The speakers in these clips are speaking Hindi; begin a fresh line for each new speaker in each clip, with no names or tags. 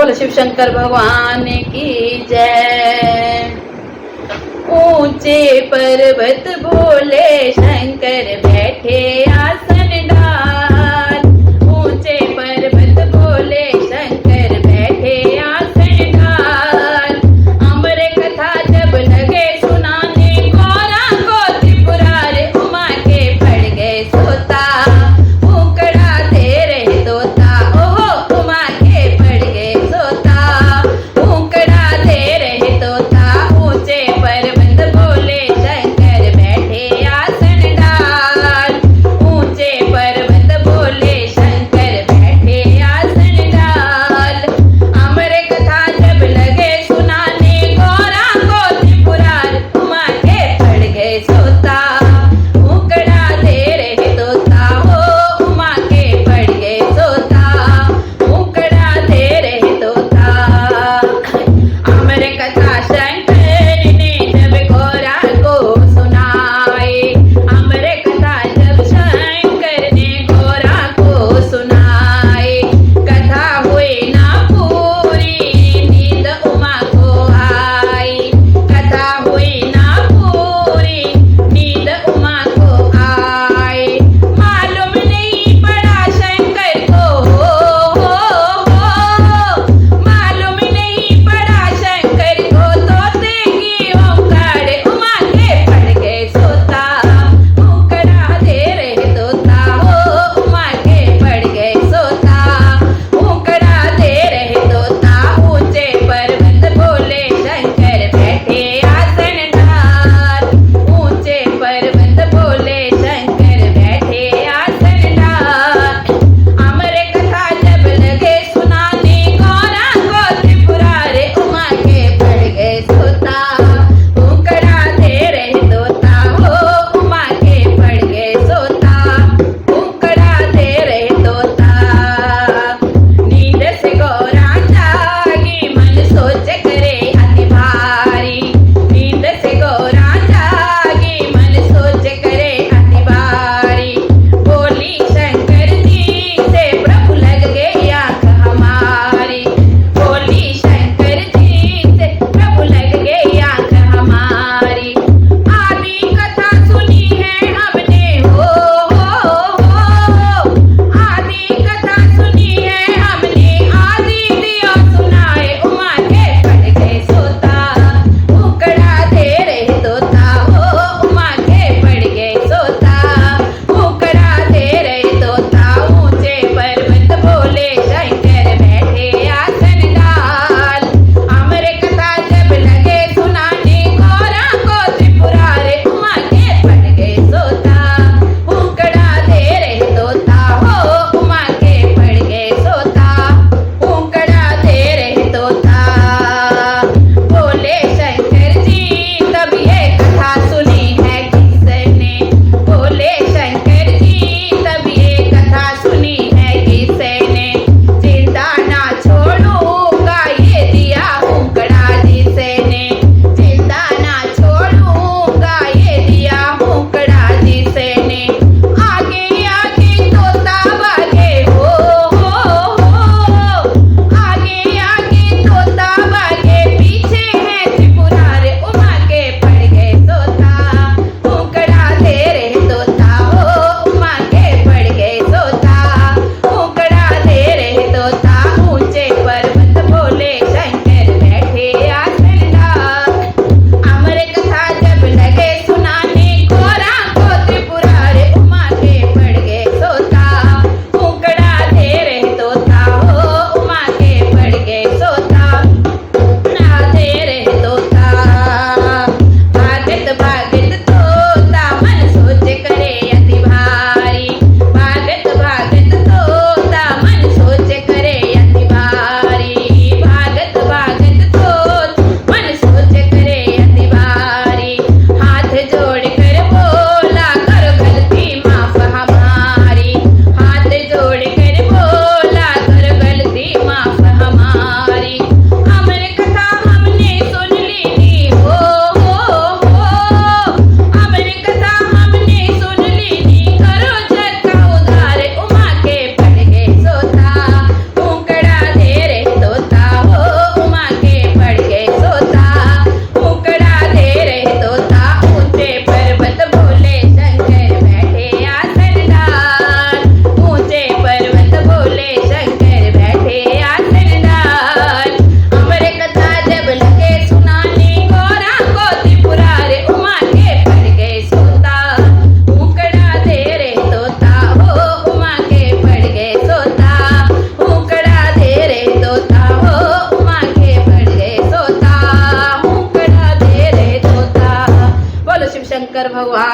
बोल शिव शंकर भगवान की जय। ऊंचे पर्वत बोले शंकर बैठे आसन डाल। ऊंचे पर्वत बोले शंकर बैठे आसन डाल। अमर कथा जब लगे सुनाने गौरा को त्रिपुरारे उमा के पड़ गए सोता। उकड़ा दे रहे तोता ओहो उमा के पड़ गए सोता। उकड़ा दे रहे तोता ऊंचे पर्वत बोले शंकर बैठे आसन डाल।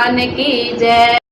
भगवान की जय।